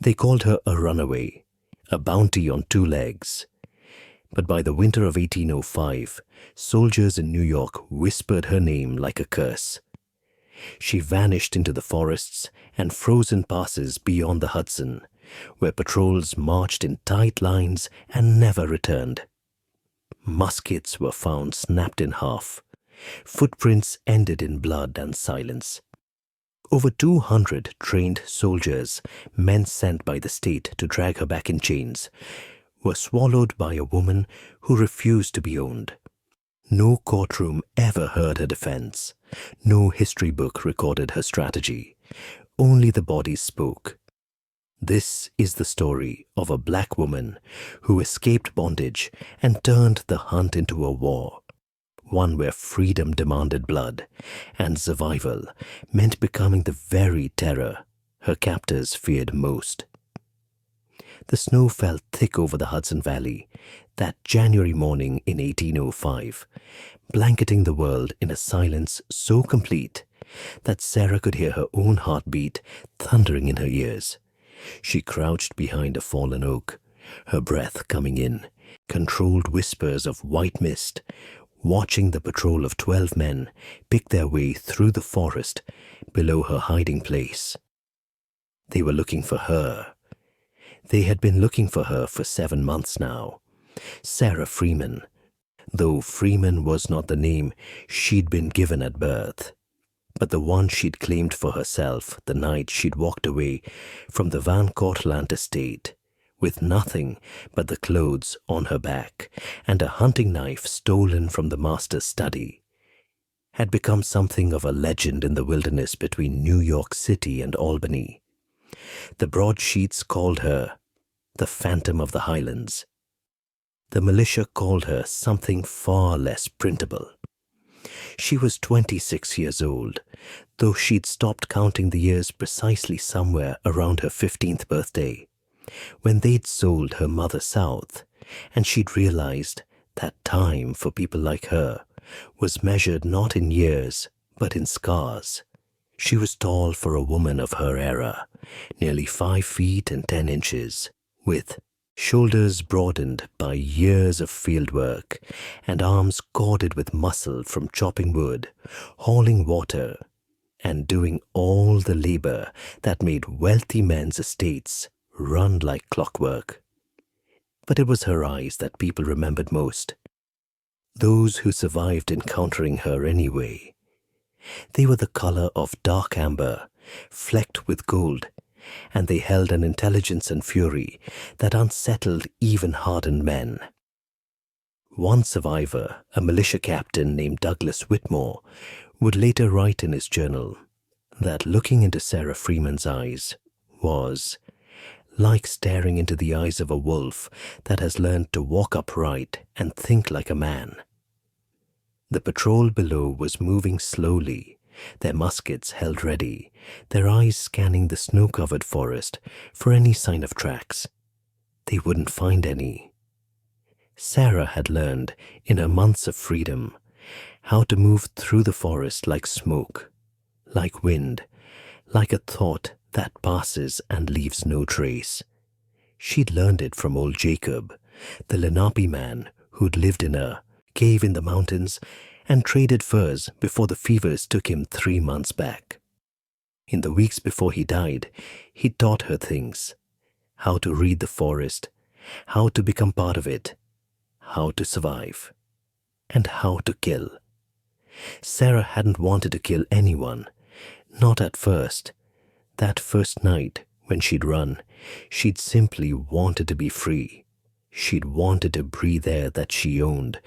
They called her a runaway, a bounty on two legs. But by the winter of 1805, soldiers in New York whispered her name like a curse. She vanished into the forests and frozen passes beyond the Hudson, where patrols marched in tight lines and never returned. Muskets were found snapped in half. Footprints ended in blood and silence. Over 200 trained soldiers, men sent by the state to drag her back in chains, were swallowed by a woman who refused to be owned. No courtroom ever heard her defense. No history book recorded her strategy. Only the bodies spoke. This is the story of a black woman who escaped bondage and turned the hunt into a war. One where freedom demanded blood, and survival meant becoming the very terror her captors feared most. The snow fell thick over the Hudson Valley that January morning in 1805, blanketing the world in a silence so complete that Sarah could hear her own heartbeat thundering in her ears. She crouched behind a fallen oak, her breath coming in, controlled whispers of white mist, watching the patrol of 12 men pick their way through the forest below her hiding place. They were looking for her. They had been looking for her for 7 months now. Sarah Freeman, though Freeman was not the name she'd been given at birth, but the one she'd claimed for herself the night she'd walked away from the Van Cortlandt estate, with nothing but the clothes on her back and a hunting knife stolen from the master's study, had become something of a legend in the wilderness between New York City and Albany. The broadsheets called her the Phantom of the Highlands. The militia called her something far less printable. She was 26 years old, though she'd stopped counting the years precisely somewhere around her 15th birthday, when they'd sold her mother south, and she'd realized that time for people like her was measured not in years, but in scars. She was tall for a woman of her era, nearly 5 feet and 10 inches, with shoulders broadened by years of field work and arms corded with muscle from chopping wood, hauling water, and doing all the labor that made wealthy men's estates run like clockwork. But it was her eyes that people remembered most, those who survived encountering her anyway. They were the color of dark amber, flecked with gold, and they held an intelligence and fury that unsettled even hardened men. One survivor, a militia captain named Douglas Whitmore, would later write in his journal that looking into Sarah Freeman's eyes was like staring into the eyes of a wolf that has learned to walk upright and think like a man. The patrol below was moving slowly, their muskets held ready, their eyes scanning the snow-covered forest for any sign of tracks. They wouldn't find any. Sarah had learned, in her months of freedom, how to move through the forest like smoke, like wind, like a thought that passes and leaves no trace. She'd learned it from old Jacob, the Lenape man who'd lived in a cave in the mountains and traded furs before the fevers took him 3 months back. In the weeks before he died, he taught her things: how to read the forest, how to become part of it, how to survive, and how to kill. Sarah hadn't wanted to kill anyone, not at first. That first night, when she'd run, she'd simply wanted to be free. She'd wanted to breathe air that she owned,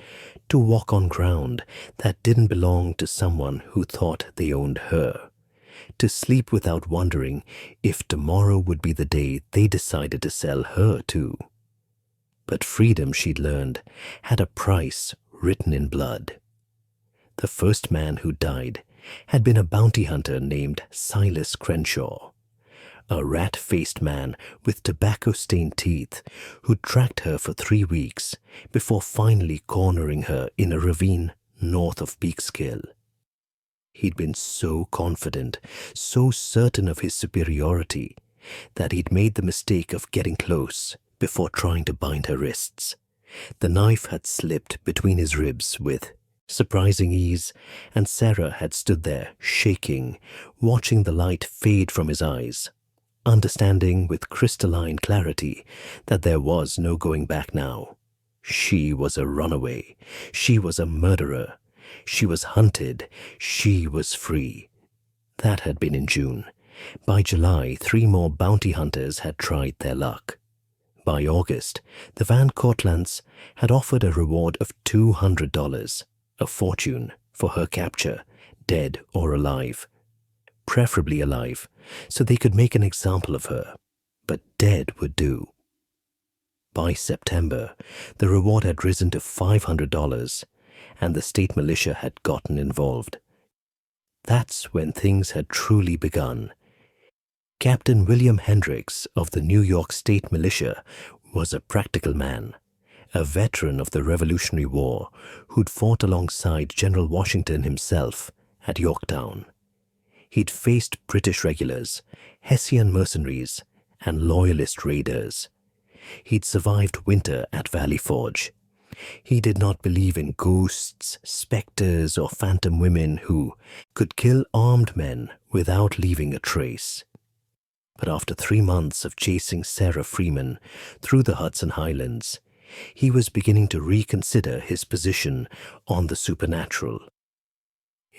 to walk on ground that didn't belong to someone who thought they owned her, to sleep without wondering if tomorrow would be the day they decided to sell her too. But freedom, she'd learned, had a price written in blood. The first man who died had been a bounty hunter named Silas Crenshaw, a rat-faced man with tobacco-stained teeth who tracked her for 3 weeks before finally cornering her in a ravine north of Peekskill. He'd been so confident, so certain of his superiority, that he'd made the mistake of getting close before trying to bind her wrists. The knife had slipped between his ribs with surprising ease, and Sarah had stood there, shaking, watching the light fade from his eyes, understanding with crystalline clarity that there was no going back now. She was a runaway. She was a murderer. She was hunted. She was free. That had been in June. By July, 3 more bounty hunters had tried their luck. By August, the Van Cortlandts had offered a reward of $200, a fortune, for her capture, dead or alive. Preferably alive, so they could make an example of her, but dead would do. By September, the reward had risen to $500, and the state militia had gotten involved. That's when things had truly begun. Captain William Hendricks of the New York State Militia was a practical man, a veteran of the Revolutionary War who'd fought alongside General Washington himself at Yorktown. He'd faced British regulars, Hessian mercenaries, and loyalist raiders. He'd survived winter at Valley Forge. He did not believe in ghosts, specters, or phantom women who could kill armed men without leaving a trace. But after 3 months of chasing Sarah Freeman through the Hudson Highlands, he was beginning to reconsider his position on the supernatural.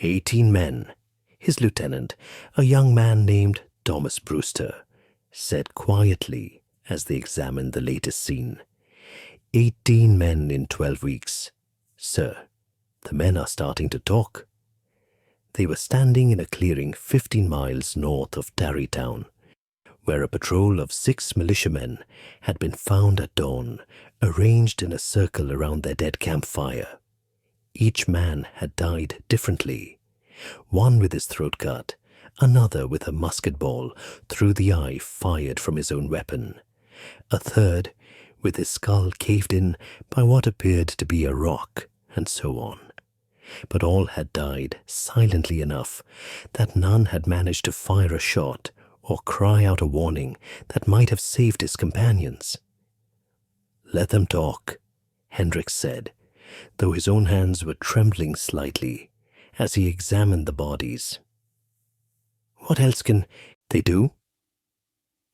18 men, his lieutenant, a young man named Thomas Brewster, said quietly as they examined the latest scene. 18 men in 12 weeks. Sir, the men are starting to talk. They were standing in a clearing 15 miles north of Tarrytown, where a patrol of 6 militiamen had been found at dawn, arranged in a circle around their dead campfire. Each man had died differently, one with his throat cut, another with a musket ball through the eye fired from his own weapon, a third with his skull caved in by what appeared to be a rock, and so on. But all had died silently enough that none had managed to fire a shot or cry out a warning that might have saved his companions. "Let them talk," Hendricks said, though his own hands were trembling slightly as he examined the bodies. "What else can they do?"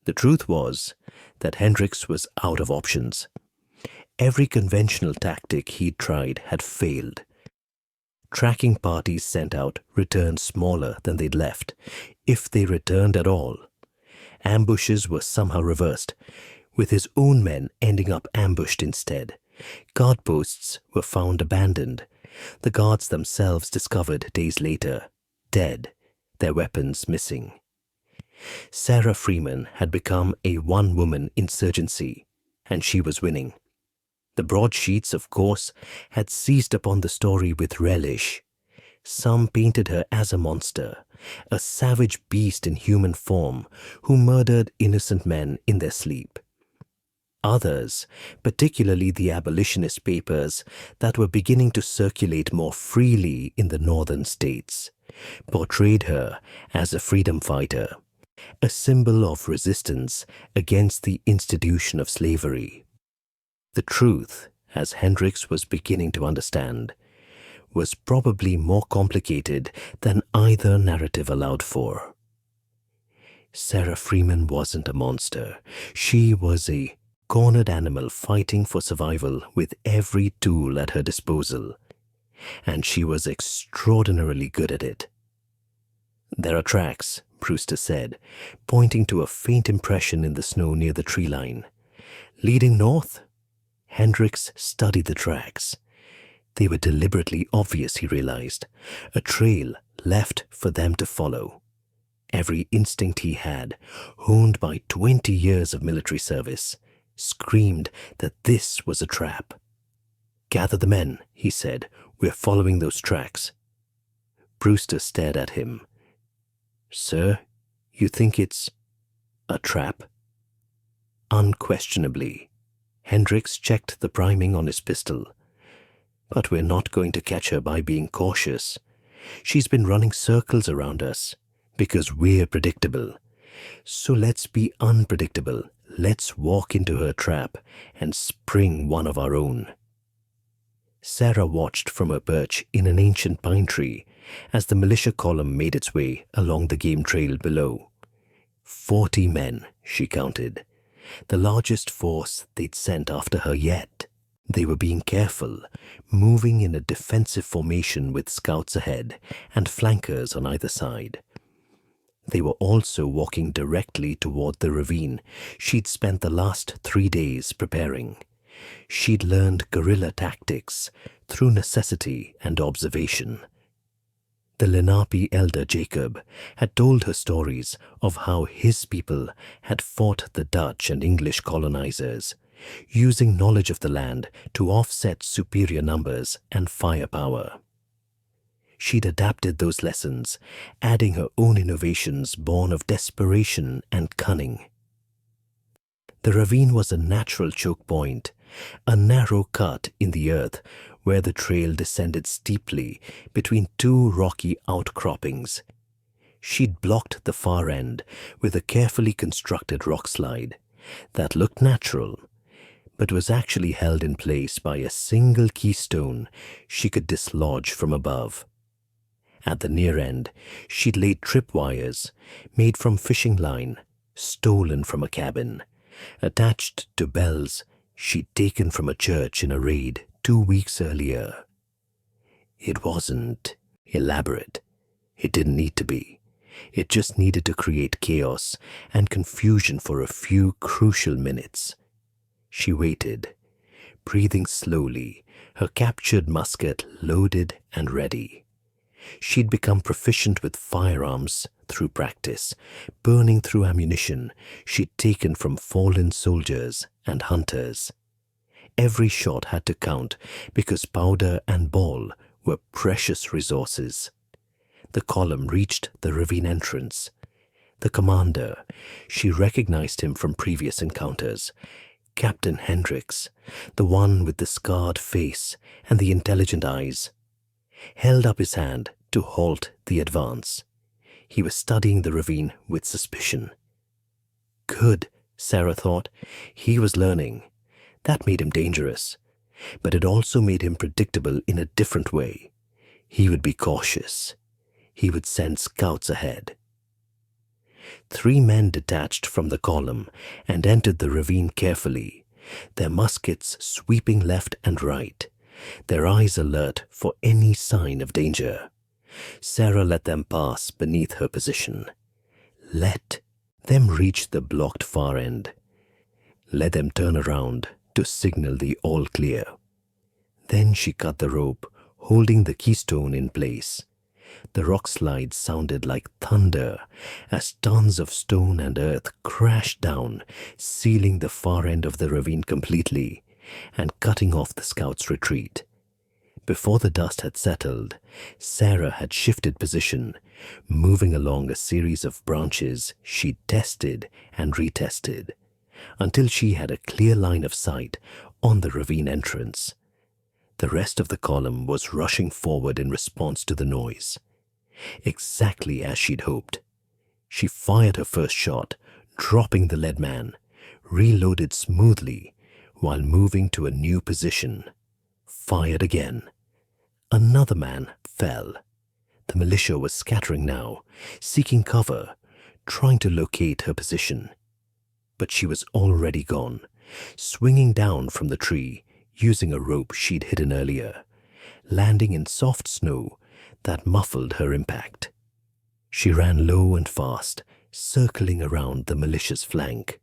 The truth was that Hendricks was out of options. Every conventional tactic he'd tried had failed. Tracking parties sent out returned smaller than they'd left, if they returned at all. Ambushes were somehow reversed, with his own men ending up ambushed instead. Guard posts were found abandoned. The guards themselves discovered days later, dead, their weapons missing. Sarah Freeman had become a one-woman insurgency, and she was winning. The broadsheets, of course, had seized upon the story with relish. Some painted her as a monster, a savage beast in human form who murdered innocent men in their sleep. Others, particularly the abolitionist papers that were beginning to circulate more freely in the northern states, portrayed her as a freedom fighter, a symbol of resistance against the institution of slavery. The truth, as Hendricks was beginning to understand, was probably more complicated than either narrative allowed for. Sarah Freeman wasn't a monster. She was a cornered animal fighting for survival with every tool at her disposal, and she was extraordinarily good at it. "There are tracks," Brewster said, pointing to a faint impression in the snow near the tree line. "Leading north?" Hendricks studied the tracks. They were deliberately obvious, he realized, a trail left for them to follow. Every instinct he had, honed by 20 years of military service, screamed that this was a trap. "Gather the men," he said. "We're following those tracks." Brewster stared at him. "Sir, you think it's a trap?" "Unquestionably." Hendricks checked the priming on his pistol. "But we're not going to catch her by being cautious. She's been running circles around us because we're predictable. So let's be unpredictable. Let's walk into her trap and spring one of our own. Sarah watched from her perch in an ancient pine tree as the militia column made its way along the game trail below. 40 men, she counted, the largest force they'd sent after her yet. They were being careful, moving in a defensive formation with scouts ahead and flankers on either side. They were also walking directly toward the ravine she'd spent the last 3 days preparing. She'd learned guerrilla tactics through necessity and observation. The Lenape elder Jacob had told her stories of how his people had fought the Dutch and English colonizers, using knowledge of the land to offset superior numbers and firepower. She'd adapted those lessons, adding her own innovations born of desperation and cunning. The ravine was a natural choke point, a narrow cut in the earth where the trail descended steeply between two rocky outcroppings. She'd blocked the far end with a carefully constructed rock slide that looked natural, but was actually held in place by a single keystone she could dislodge from above. At the near end, she'd laid tripwires made from fishing line, stolen from a cabin, attached to bells she'd taken from a church in a raid 2 weeks earlier. It wasn't elaborate. It didn't need to be. It just needed to create chaos and confusion for a few crucial minutes. She waited, breathing slowly, her captured musket loaded and ready. She'd become proficient with firearms through practice, burning through ammunition she'd taken from fallen soldiers and hunters. Every shot had to count because powder and ball were precious resources. The column reached the ravine entrance. The commander, she recognized him from previous encounters, Captain Hendricks, the one with the scarred face and the intelligent eyes, held up his hand to halt the advance. He was studying the ravine with suspicion. Good, Sarah thought. He was learning. That made him dangerous, but it also made him predictable in a different way. He would be cautious. He would send scouts ahead. 3 men detached from the column and entered the ravine carefully, their muskets sweeping left and right, their eyes alert for any sign of danger. Sarah let them pass beneath her position. Let them reach the blocked far end. Let them turn around to signal the all clear. Then she cut the rope, holding the keystone in place. The rock slide sounded like thunder as tons of stone and earth crashed down, sealing the far end of the ravine completely and cutting off the scouts' retreat. Before the dust had settled, Sarah had shifted position, moving along a series of branches she'd tested and retested, until she had a clear line of sight on the ravine entrance. The rest of the column was rushing forward in response to the noise. Exactly as she'd hoped. She fired her first shot, dropping the lead man, reloaded smoothly while moving to a new position. Fired again. Another man fell. The militia was scattering now, seeking cover, trying to locate her position. But she was already gone, swinging down from the tree using a rope she'd hidden earlier, landing in soft snow that muffled her impact. She ran low and fast, circling around the militia's flank,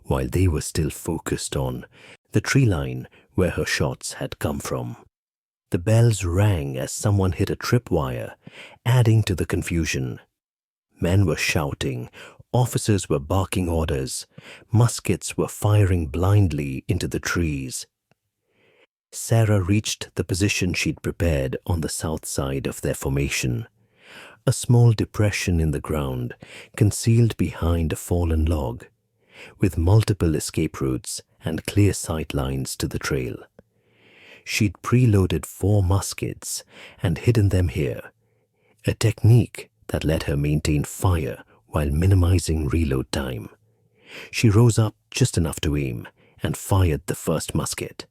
while they were still focused on the tree line where her shots had come from. The bells rang as someone hit a tripwire, adding to the confusion. Men were shouting, officers were barking orders, muskets were firing blindly into the trees. Sarah reached the position she'd prepared on the south side of their formation, a small depression in the ground concealed behind a fallen log, with multiple escape routes and clear sight lines to the trail. She'd preloaded 4 muskets and hidden them here, a technique that let her maintain fire while minimizing reload time. She rose up just enough to aim and fired the first musket,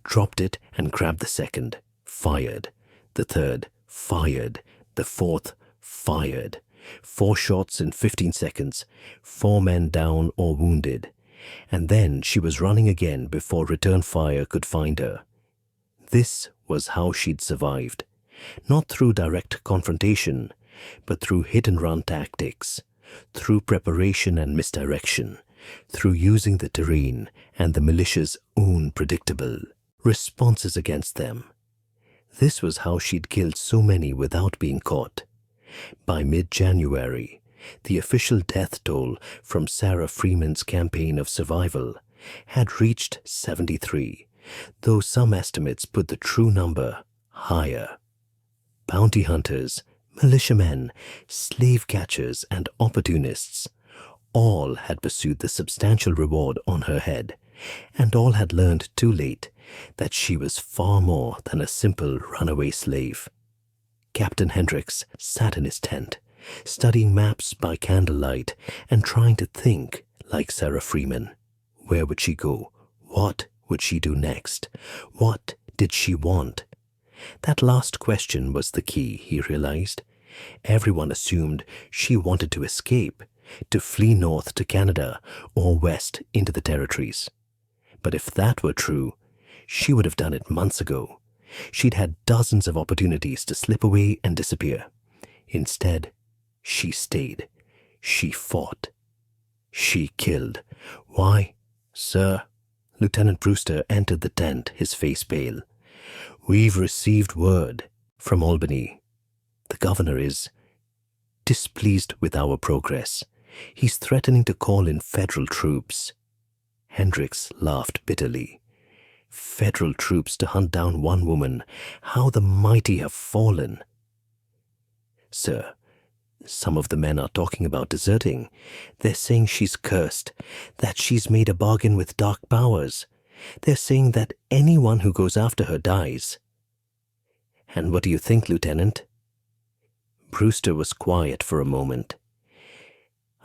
dropped it and grabbed the second, fired, the third, fired, the fourth, fired. 4 shots in 15 seconds, 4 men down or wounded, and then she was running again before return fire could find her. This was how she'd survived, not through direct confrontation, but through hit-and-run tactics, through preparation and misdirection, through using the terrain and the militia's own predictable responses against them. This was how she'd killed so many without being caught. By mid-January, the official death toll from Sarah Freeman's campaign of survival had reached 73, though some estimates put the true number higher. Bounty hunters, militiamen, slave catchers, and opportunists all had pursued the substantial reward on her head, and all had learned too late that she was far more than a simple runaway slave. Captain Hendricks sat in his tent, studying maps by candlelight and trying to think like Sarah Freeman. Where would she go? What would she do next? What did she want? That last question was the key, he realized. Everyone assumed she wanted to escape, to flee north to Canada or west into the territories. But if that were true, she would have done it months ago. She'd had dozens of opportunities to slip away and disappear. Instead, she stayed. She fought. She killed. Why? Sir, Lieutenant Brewster entered the tent, his face pale. We've received word from Albany. The governor is displeased with our progress. He's threatening to call in federal troops. Hendricks laughed bitterly. Federal troops to hunt down one woman. How the mighty have fallen. Sir, some of the men are talking about deserting. They're saying she's cursed, that she's made a bargain with dark powers. They're saying that anyone who goes after her dies. And what do you think, Lieutenant? Brewster was quiet for a moment.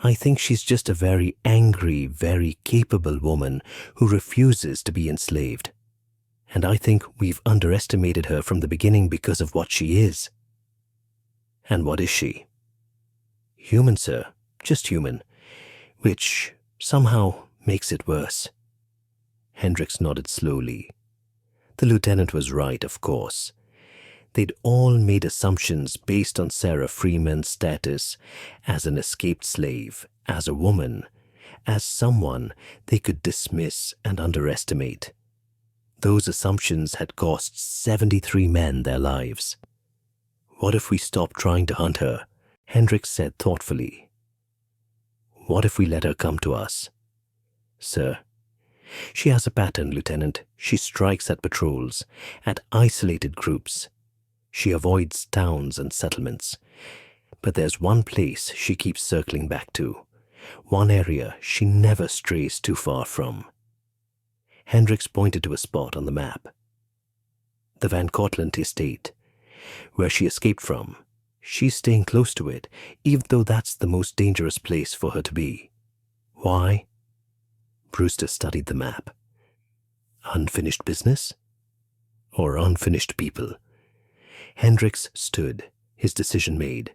I think she's just a very angry, very capable woman who refuses to be enslaved. And I think we've underestimated her from the beginning because of what she is. And what is she? Human, sir. Just human. Which somehow makes it worse. Hendricks nodded slowly. The lieutenant was right, of course. They'd all made assumptions based on Sarah Freeman's status as an escaped slave, as a woman, as someone they could dismiss and underestimate. Those assumptions had cost 73 men their lives. What if we stop trying to hunt her? Hendricks said thoughtfully. What if we let her come to us? Sir, she has a pattern, Lieutenant. She strikes at patrols, at isolated groups. She avoids towns and settlements. But there's one place she keeps circling back to, one area she never strays too far from. Hendricks pointed to a spot on the map. The Van Cortlandt estate, where she escaped from. She's staying close to it, even though that's the most dangerous place for her to be. Why? Brewster studied the map. Unfinished business? Or unfinished people? Hendricks stood, his decision made.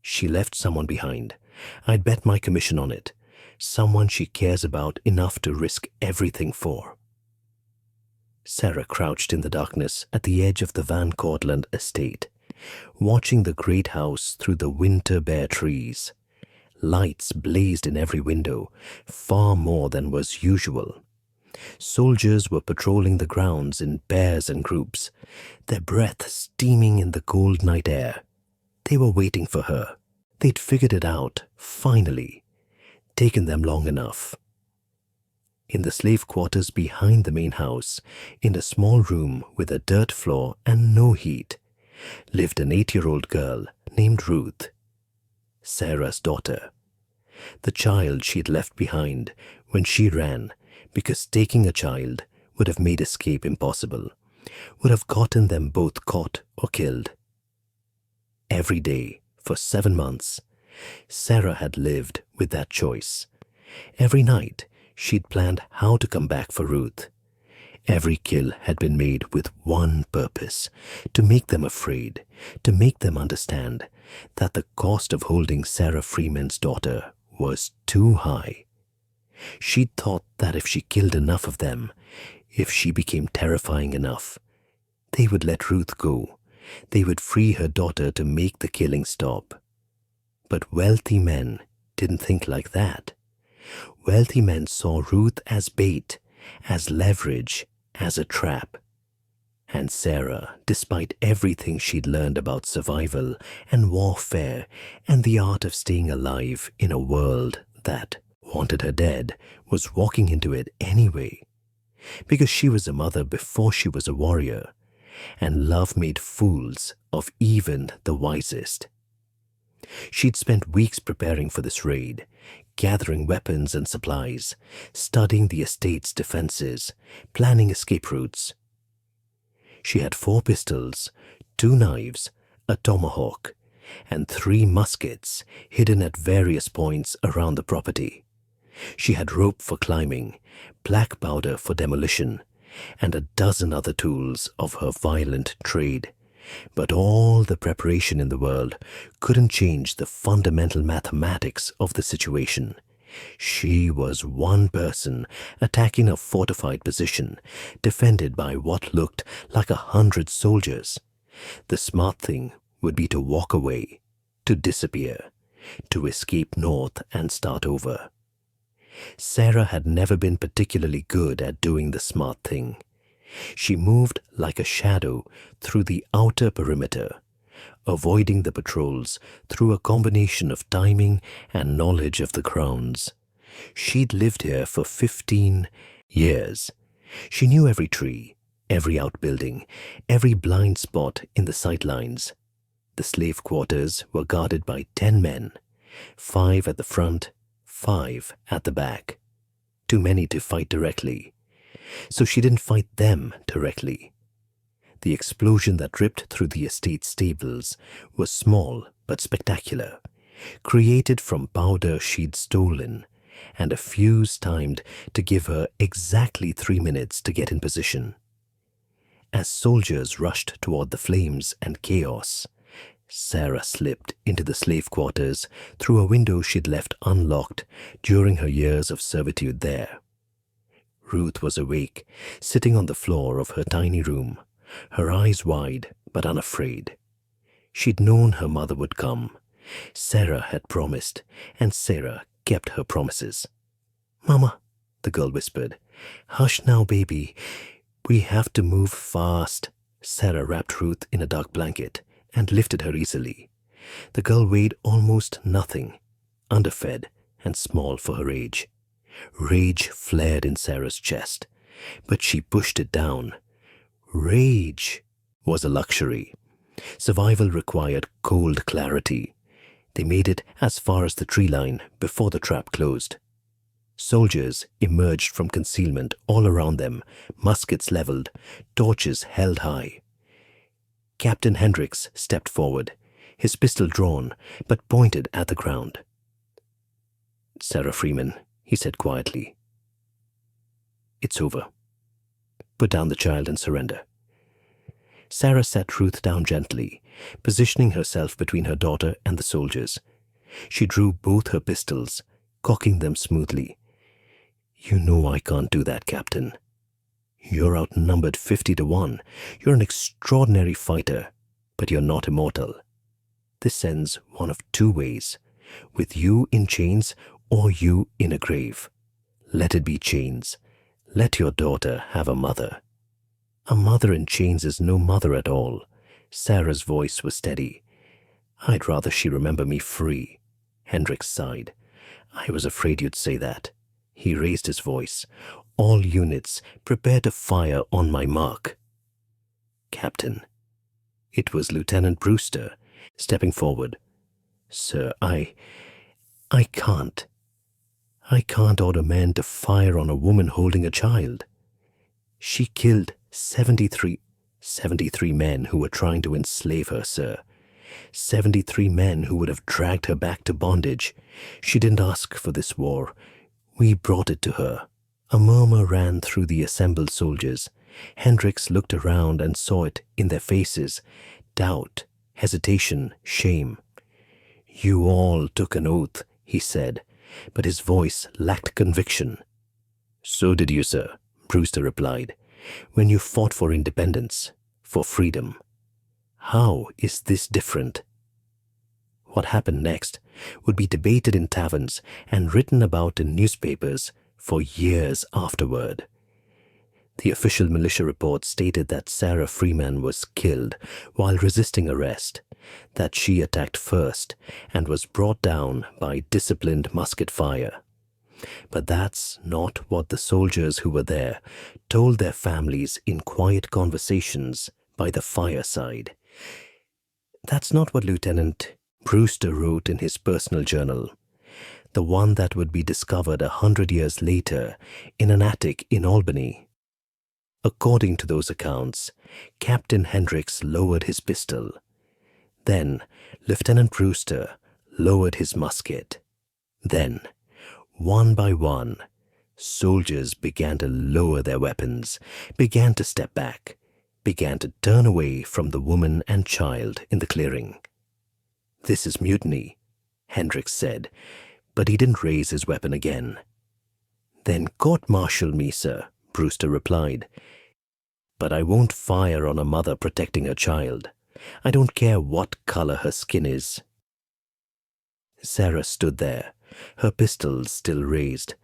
She left someone behind. I'd bet my commission on it. Someone she cares about enough to risk everything for. Sarah crouched in the darkness at the edge of the Van Cortlandt estate, watching the great house through the winter bare trees. Lights blazed in every window, far more than was usual. Soldiers were patrolling the grounds in pairs and groups, their breath steaming in the cold night air. They were waiting for her. They'd figured it out, finally. Taken them long enough. In the slave quarters behind the main house, in a small room with a dirt floor and no heat, lived an 8-year-old girl named Ruth, Sarah's daughter. The child she'd left behind when she ran, because taking a child would have made escape impossible, would have gotten them both caught or killed. Every day, for 7 months, Sarah had lived with that choice. Every night, she'd planned how to come back for Ruth. Every kill had been made with one purpose: to make them afraid, to make them understand that the cost of holding Sarah Freeman's daughter was too high. She'd thought that if she killed enough of them, if she became terrifying enough, they would let Ruth go. They would free her daughter to make the killing stop. But wealthy men didn't think like that. Wealthy men saw Ruth as bait, as leverage, as a trap. And Sarah, despite everything she'd learned about survival and warfare and the art of staying alive in a world that wanted her dead, was walking into it anyway. Because she was a mother before she was a warrior, and love made fools of even the wisest. She'd spent weeks preparing for this raid, gathering weapons and supplies, studying the estate's defenses, planning escape routes. She had 4 pistols, 2 knives, a tomahawk, and 3 muskets hidden at various points around the property. She had rope for climbing, black powder for demolition, and a dozen other tools of her violent trade. But all the preparation in the world couldn't change the fundamental mathematics of the situation. She was one person attacking a fortified position, defended by what looked like 100 soldiers. The smart thing would be to walk away, to disappear, to escape north and start over. Sarah had never been particularly good at doing the smart thing. She moved like a shadow through the outer perimeter, avoiding the patrols through a combination of timing and knowledge of the grounds. She'd lived here for 15 years. She knew every tree, every outbuilding, every blind spot in the sightlines. The slave quarters were guarded by 10 men, 5 at the front, 5 at the back. Too many to fight directly. So she didn't fight them directly. The explosion that ripped through the estate stables was small but spectacular, created from powder she'd stolen, and a fuse timed to give her exactly 3 minutes to get in position. As soldiers rushed toward the flames and chaos, Sarah slipped into the slave quarters through a window she'd left unlocked during her years of servitude there. Ruth was awake, sitting on the floor of her tiny room, her eyes wide but unafraid. She'd known her mother would come. Sarah had promised, and Sarah kept her promises. "Mama," the girl whispered. "Hush now, baby. We have to move fast." Sarah wrapped Ruth in a dark blanket and lifted her easily. The girl weighed almost nothing, underfed and small for her age. Rage flared in Sarah's chest, but she pushed it down. Rage was a luxury. Survival required cold clarity. They made it as far as the tree line before the trap closed. Soldiers emerged from concealment all around them, muskets leveled, torches held high. Captain Hendricks stepped forward, his pistol drawn but pointed at the ground. "Sarah Freeman," he said quietly, "it's over. Put down the child and surrender." Sarah sat Ruth down gently, positioning herself between her daughter and the soldiers. She drew both her pistols, cocking them smoothly. "You know I can't do that, Captain. You're outnumbered 50 to 1. You're an extraordinary fighter, but you're not immortal. This ends one of 2 ways, with you in chains or you in a grave. Let it be chains. Let your daughter have a mother." "A mother in chains is no mother at all." Sarah's voice was steady. "I'd rather she remember me free." Hendricks sighed. "I was afraid you'd say that." He raised his voice. "All units, prepare to fire on my mark." "Captain." It was Lieutenant Brewster, stepping forward. "Sir, I can't. I can't order men to fire on a woman holding a child. She killed 73 men who were trying to enslave her, sir. 73 men who would have dragged her back to bondage. She didn't ask for this war. We brought it to her. A murmur ran through the assembled soldiers. Hendricks looked around and saw it in their faces. Doubt, hesitation, shame. You all took an oath, he said, but his voice lacked conviction. So did you, sir, Brewster replied, when you fought for independence, for freedom. How is this different? What happened next would be debated in taverns and written about in newspapers for years afterward. The official militia report stated that Sarah Freeman was killed while resisting arrest, that she attacked first and was brought down by disciplined musket fire. But that's not what the soldiers who were there told their families in quiet conversations by the fireside. That's not what Lieutenant Brewster wrote in his personal journal, the one that would be discovered 100 years later in an attic in Albany. According to those accounts, Captain Hendricks lowered his pistol. Then Lieutenant Brewster lowered his musket. Then, one by one, soldiers began to lower their weapons, began to step back, began to turn away from the woman and child in the clearing. This is mutiny, Hendricks said, but he didn't raise his weapon again. Then court-martial me, sir, Brewster replied. But I won't fire on a mother protecting her child. I don't care what color her skin is. Sarah stood there, her pistols still raised,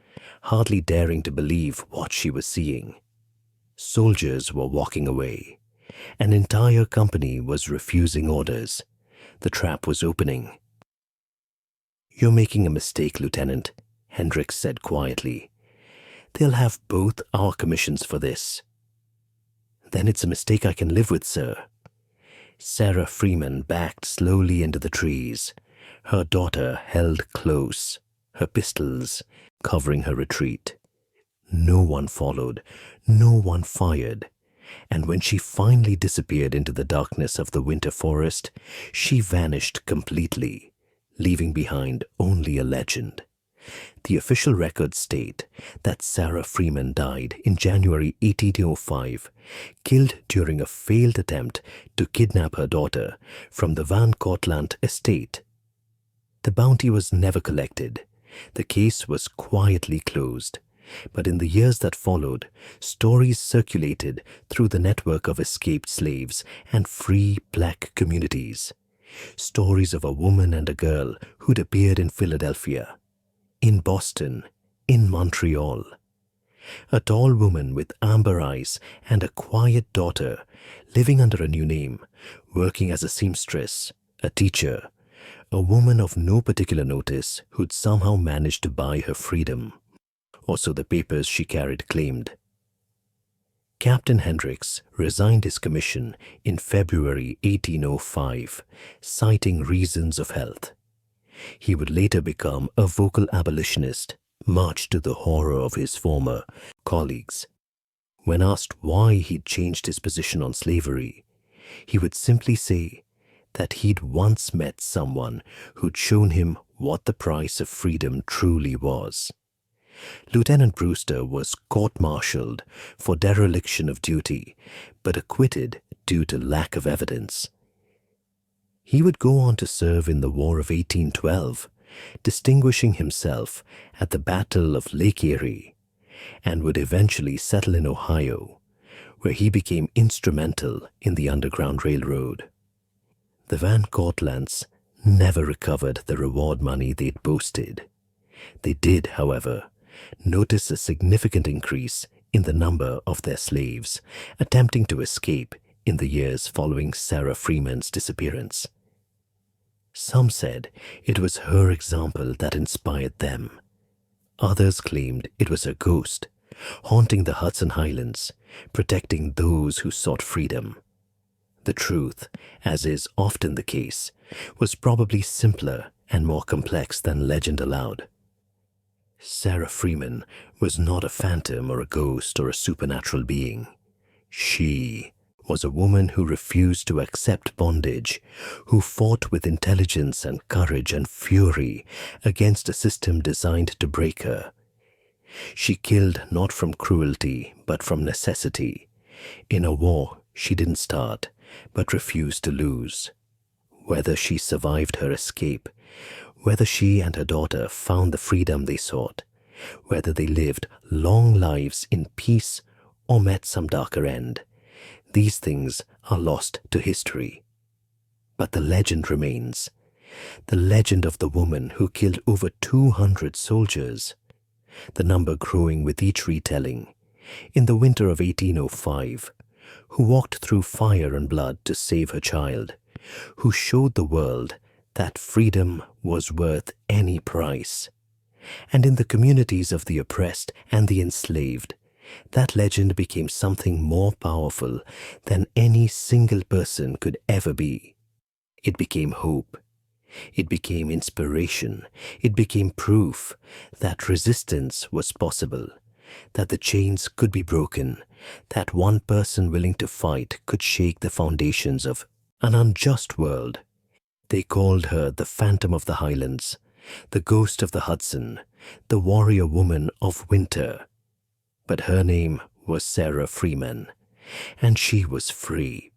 hardly daring to believe what she was seeing. Soldiers were walking away. An entire company was refusing orders. The trap was opening. You're making a mistake, Lieutenant, Hendricks said quietly. They'll have both our commissions for this. Then it's a mistake I can live with, sir. Sarah Freeman backed slowly into the trees, her daughter held close, her pistols covering her retreat. No one followed, no one fired, and when she finally disappeared into the darkness of the winter forest, she vanished completely, leaving behind only a legend. The official records state that Sarah Freeman died in January 1805, killed during a failed attempt to kidnap her daughter from the Van Cortlandt estate. The bounty was never collected. The case was quietly closed. But in the years that followed, stories circulated through the network of escaped slaves and free black communities. Stories of a woman and a girl who'd appeared in Philadelphia, in Boston, in Montreal. A tall woman with amber eyes and a quiet daughter, living under a new name, working as a seamstress, a teacher, a woman of no particular notice who'd somehow managed to buy her freedom, or so the papers she carried claimed. Captain Hendricks resigned his commission in February 1805, citing reasons of health. He would later become a vocal abolitionist, much to the horror of his former colleagues. When asked why he'd changed his position on slavery, he would simply say that he'd once met someone who'd shown him what the price of freedom truly was. Lieutenant Brewster was court-martialed for dereliction of duty, but acquitted due to lack of evidence. He would go on to serve in the War of 1812, distinguishing himself at the Battle of Lake Erie, and would eventually settle in Ohio, where he became instrumental in the Underground Railroad. The Van Cortlandts never recovered the reward money they'd boasted. They did, however, notice a significant increase in the number of their slaves attempting to escape in the years following Sarah Freeman's disappearance. Some said it was her example that inspired them. Others claimed it was her ghost, haunting the Hudson Highlands, protecting those who sought freedom. The truth, as is often the case, was probably simpler and more complex than legend allowed. Sarah Freeman was not a phantom or a ghost or a supernatural being. She was a woman who refused to accept bondage, who fought with intelligence and courage and fury against a system designed to break her. She killed not from cruelty, but from necessity, in a war she didn't start, but refused to lose. Whether she survived her escape, whether she and her daughter found the freedom they sought, whether they lived long lives in peace or met some darker end, these things are lost to history. But the legend remains, the legend of the woman who killed over 200 soldiers, the number growing with each retelling, in the winter of 1805, who walked through fire and blood to save her child, who showed the world that freedom was worth any price. And in the communities of the oppressed and the enslaved, that legend became something more powerful than any single person could ever be. It became hope. It became inspiration. It became proof that resistance was possible, that the chains could be broken, that one person willing to fight could shake the foundations of an unjust world. They called her the Phantom of the Highlands, the Ghost of the Hudson, the Warrior Woman of Winter. But her name was Sarah Freeman, and she was free.